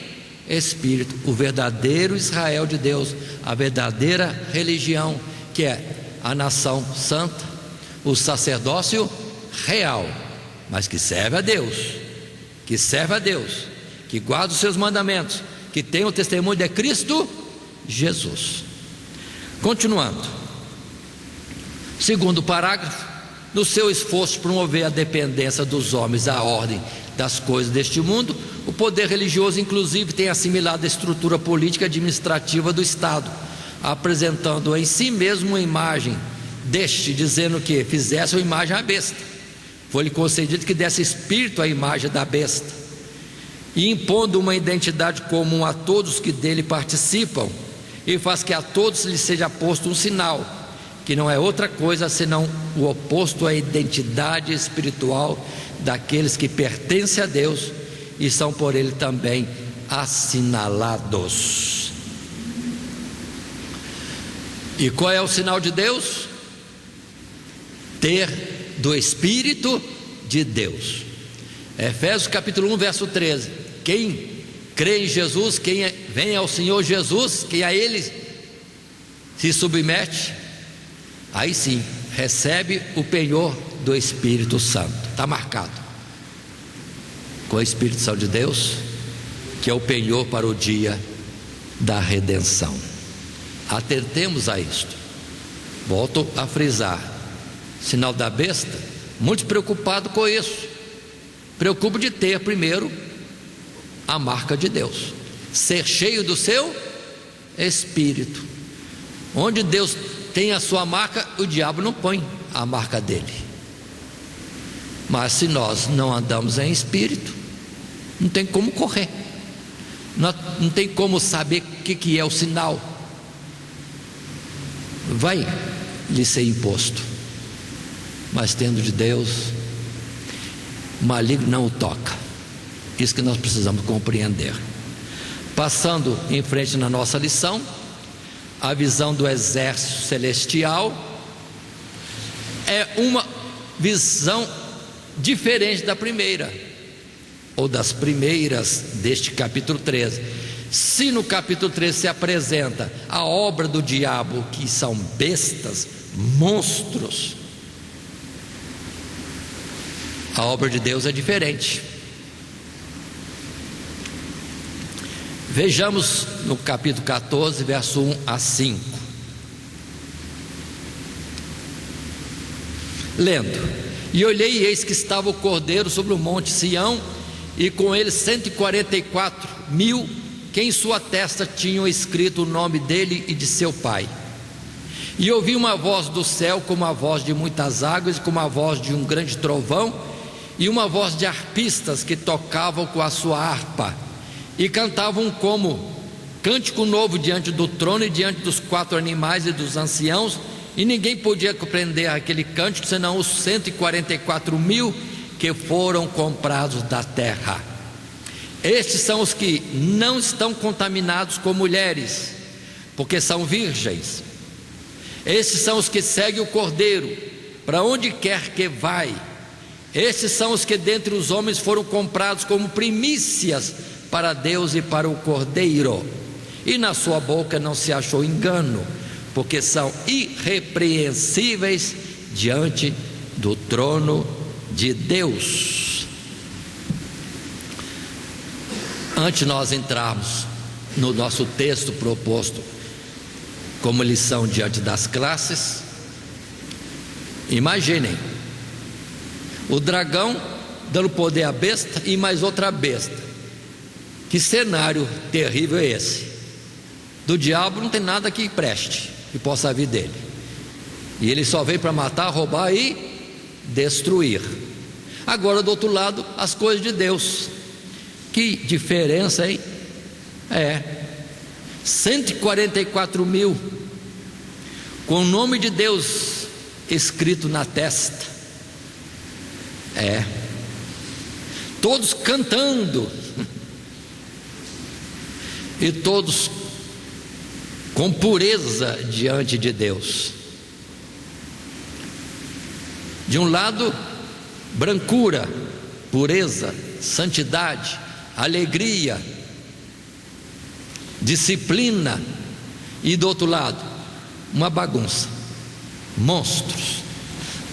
espírito, o verdadeiro Israel de Deus, a verdadeira religião, que é a nação santa, o sacerdócio real, mas que serve a Deus, que guarda os seus mandamentos, que tem o testemunho de Cristo Jesus. Continuando, segundo parágrafo, no seu esforço de promover a dependência dos homens à ordem das coisas deste mundo, o poder religioso inclusive tem assimilado a estrutura política e administrativa do Estado, apresentando em si mesmo uma imagem deste, dizendo que fizesse uma imagem à besta. Foi-lhe concedido que desse espírito à imagem da besta, e impondo uma identidade comum a todos que dele participam, e faz que a todos lhes seja posto um sinal, que não é outra coisa senão o oposto à identidade espiritual daqueles que pertencem a Deus e são por ele também assinalados. E qual é o sinal de Deus? Ter do Espírito de Deus. Efésios capítulo 1 verso 13. Quem crê em Jesus, quem vem ao Senhor Jesus, quem a Ele se submete, aí sim recebe o penhor do Espírito Santo. Está marcado com o Espírito Santo de Deus, que é o penhor para o dia da redenção. Atentemos a isto. Volto a frisar: sinal da besta, muito preocupado com isso. Preocupo de ter primeiro a marca de Deus, ser cheio do seu Espírito. Onde Deus tem a sua marca, o diabo não põe a marca dele. Mas se nós não andamos em Espírito, não tem como correr, não tem como saber o que é o sinal. Vai lhe ser imposto, mas tendo de Deus, o maligno não o toca. Isso que nós precisamos compreender. Passando em frente na nossa lição, a visão do exército celestial é uma visão diferente da primeira, ou das primeiras deste capítulo 13. Se no capítulo 13 se apresenta a obra do diabo, que são bestas, monstros, A obra de Deus é diferente. Vejamos no capítulo 14, verso 1 a 5. Lendo: E olhei, e eis que estava o Cordeiro sobre o monte Sião, e com ele 144.000, que em sua testa tinham escrito o nome dele e de seu pai. E ouvi uma voz do céu, como a voz de muitas águas, e como a voz de um grande trovão, e uma voz de harpistas que tocavam com a sua harpa, e cantavam como cântico novo diante do trono e diante dos 4 animais e dos anciãos, e ninguém podia compreender aquele cântico, senão os 144.000 que foram comprados da terra. Estes são os que não estão contaminados com mulheres, porque são virgens. Estes são os que seguem o Cordeiro, para onde quer que vai. Estes são os que dentre os homens foram comprados como primícias para Deus e para o Cordeiro. E na sua boca não se achou engano, porque são irrepreensíveis diante do trono de Deus. Antes de nós entrarmos no nosso texto proposto como lição diante das classes, imaginem o dragão dando poder à besta e mais outra besta. Que cenário terrível é esse? Do diabo não tem nada que preste, que possa vir dele, e ele só veio para matar, roubar e destruir. Agora do outro lado, as coisas de Deus. Que diferença, hein? 144.000 com o nome de Deus escrito na testa. Todos cantando, e todos com pureza diante de Deus. De um lado, brancura, pureza, santidade, alegria, disciplina, e do outro lado, uma bagunça, monstros,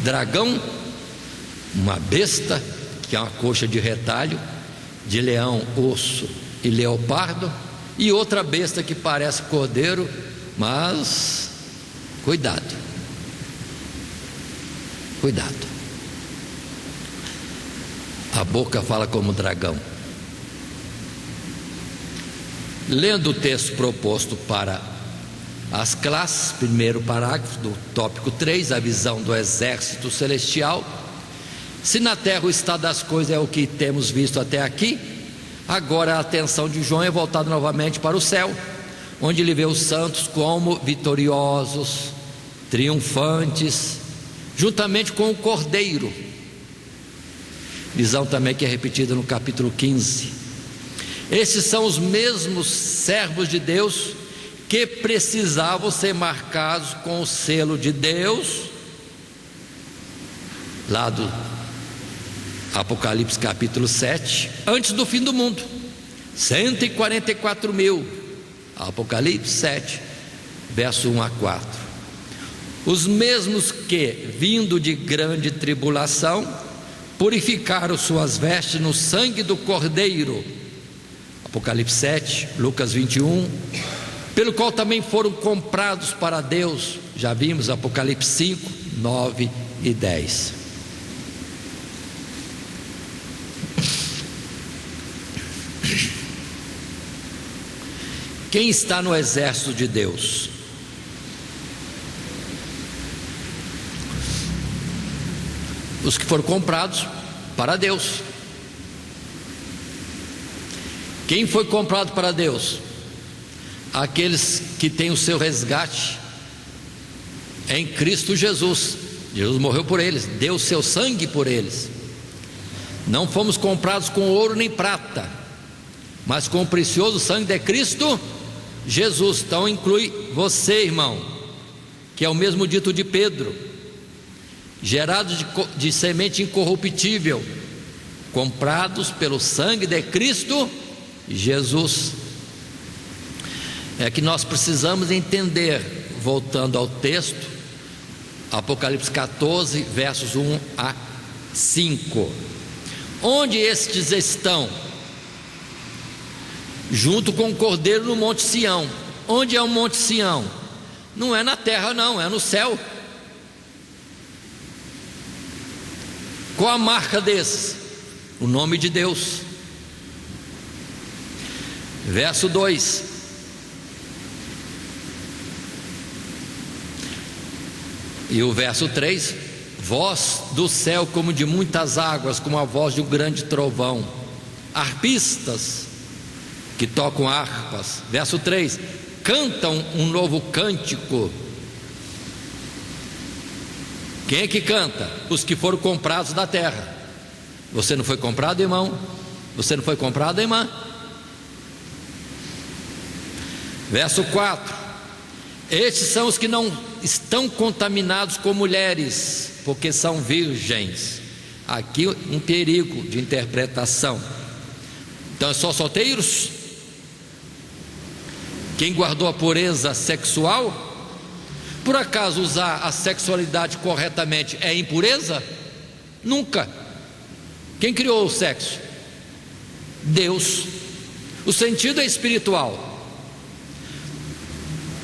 dragão, uma besta, que é uma coxa de retalho, de leão, urso e leopardo, e outra besta que parece cordeiro, mas cuidado, a boca fala como dragão. Lendo o texto proposto para as classes, primeiro parágrafo do tópico 3, a visão do exército celestial. Se na terra o estado das coisas é o que temos visto até aqui, agora a atenção de João é voltada novamente para o céu, onde ele vê os santos como vitoriosos, triunfantes, juntamente com o Cordeiro. Visão também que é repetida no capítulo 15. Esses são os mesmos servos de Deus que precisavam ser marcados com o selo de Deus, lá do Apocalipse capítulo 7, antes do fim do mundo. 144.000, Apocalipse 7, verso 1 a 4. Os mesmos que, vindo de grande tribulação, purificaram suas vestes no sangue do Cordeiro. Apocalipse 7, Lucas 21, pelo qual também foram comprados para Deus. Já vimos Apocalipse 5, 9 e 10. Quem está no exército de Deus? Os que foram comprados para Deus. Quem foi comprado para Deus? Aqueles que têm o seu resgate em Cristo Jesus. Jesus morreu por eles, deu o seu sangue por eles. Não fomos comprados com ouro nem prata, mas com o precioso sangue de Cristo Jesus. Então inclui você, irmão, que é o mesmo dito de Pedro: gerados de semente incorruptível, comprados pelo sangue de Cristo Jesus. É que nós precisamos entender, voltando ao texto, Apocalipse 14, versos 1 a 5. Onde estes estão? Junto com o Cordeiro no Monte Sião. Onde é o Monte Sião? Não é na terra não, é no céu. Qual a marca desses? O nome de Deus. Verso 2. E o verso 3: voz do céu como de muitas águas, como a voz de um grande trovão. Arpistas que tocam harpas. Verso 3: cantam um novo cântico. Quem é que canta? Os que foram comprados da terra. Você não foi comprado, irmão? Você não foi comprado, irmã? Verso 4: estes são os que não estão contaminados com mulheres, porque são virgens. Aqui um perigo de interpretação. Então é só solteiros? Quem guardou a pureza sexual? Por acaso usar a sexualidade corretamente é impureza? Nunca. Quem criou o sexo? Deus. O sentido é espiritual.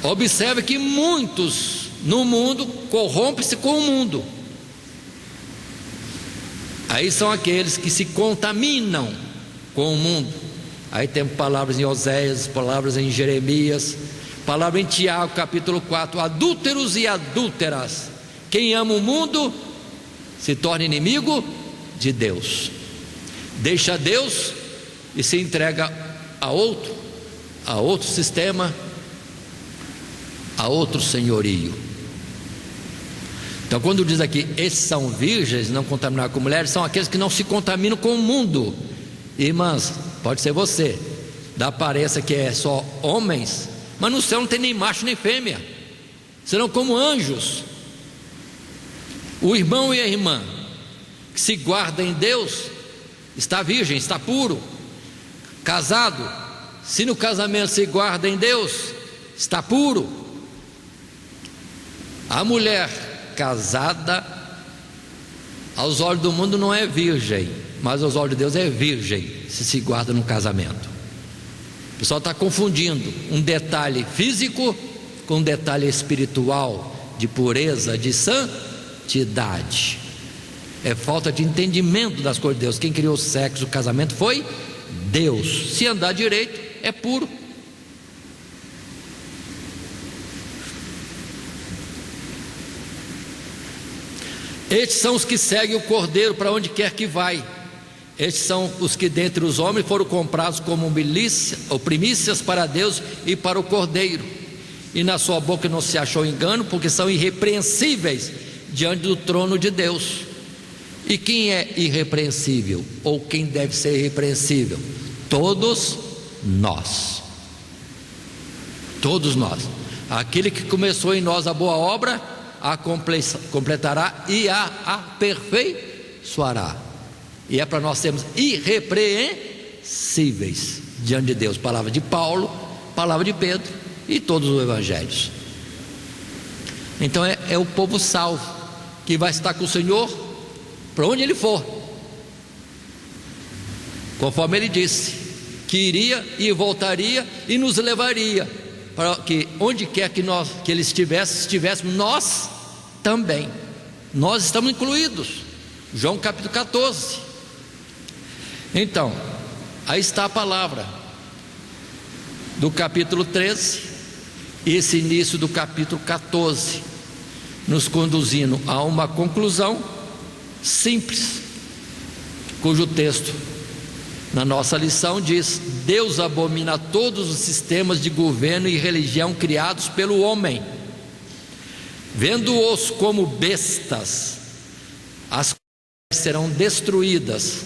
Observe que muitos no mundo corrompem-se com o mundo. Aí são aqueles que se contaminam com o mundo. Aí temos palavras em Oséias, palavras em Jeremias, palavra em Tiago capítulo 4: adúlteros e adúlteras. Quem ama o mundo se torna inimigo de Deus. Deixa Deus e se entrega a outro sistema, a outro senhorio. Então quando diz aqui, esses são virgens, não contaminados com mulheres, são aqueles que não se contaminam com o mundo. Irmãs, pode ser você, dá aparência que é só homens, mas no céu não tem nem macho nem fêmea, serão como anjos. O irmão e a irmã que se guarda em Deus está virgem, está puro. Casado, se no casamento se guarda em Deus, está puro. A mulher casada, aos olhos do mundo não é virgem, mas aos olhos de Deus é virgem, se guarda no casamento. O pessoal está confundindo um detalhe físico com um detalhe espiritual, de pureza, de santidade. É falta de entendimento das coisas de Deus. Quem criou o sexo, o casamento foi Deus. Se andar direito, é puro. Estes são os que seguem o Cordeiro para onde quer que vai. Estes são os que dentre os homens foram comprados como primícias para Deus e para o Cordeiro. E na sua boca não se achou engano, porque são irrepreensíveis diante do trono de Deus. E quem é irrepreensível? Ou quem deve ser irrepreensível? Todos nós. Todos nós. Aquele que começou em nós a boa obra, a completará e a aperfeiçoará. E é para nós sermos irrepreensíveis diante de Deus. Palavra de Paulo, palavra de Pedro e todos os evangelhos. Então é o povo salvo que vai estar com o Senhor para onde ele for, conforme ele disse que iria e voltaria e nos levaria para que onde quer que ele estivéssemos nós também. Nós estamos incluídos. João capítulo 14. Então, aí está a palavra do capítulo 13 e esse início do capítulo 14, nos conduzindo a uma conclusão simples, cujo texto na nossa lição diz: Deus abomina todos os sistemas de governo e religião criados pelo homem, vendo-os como bestas, as quais serão destruídas,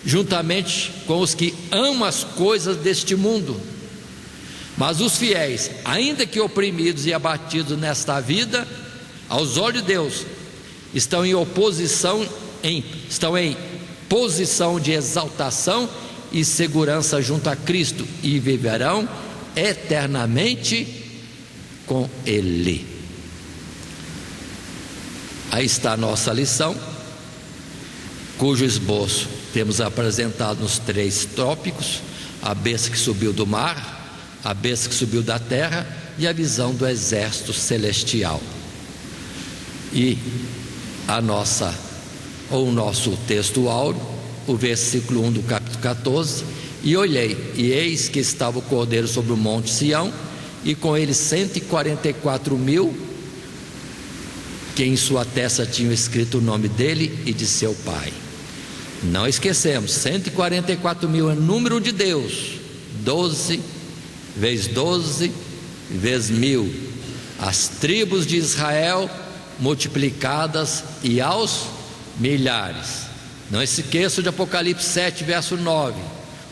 juntamente com os que amam as coisas deste mundo. Mas os fiéis, ainda que oprimidos e abatidos nesta vida, aos olhos de Deus, estão em posição de exaltação e segurança junto a Cristo e viverão eternamente com Ele. Aí está a nossa lição. cujo esboço temos apresentado nos 3 tópicos: a besta que subiu do mar, a besta que subiu da terra e a visão do exército celestial. E o nosso texto áureo, o versículo 1 do capítulo 14: e olhei, e eis que estava o Cordeiro sobre o monte Sião, e com ele 144.000, que em sua testa tinham escrito o nome dele e de seu pai. Não esquecemos, 144.000 é número de Deus. 12 vezes 12 vezes 1000, as tribos de Israel multiplicadas e aos milhares. Não esqueça de Apocalipse 7 verso 9: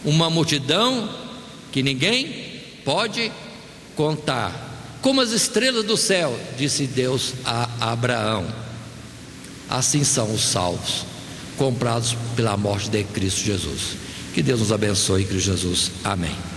uma multidão que ninguém pode contar, como as estrelas do céu, disse Deus a Abraão. Assim são os salvos, comprados pela morte de Cristo Jesus. Que Deus nos abençoe em Cristo Jesus. Amém.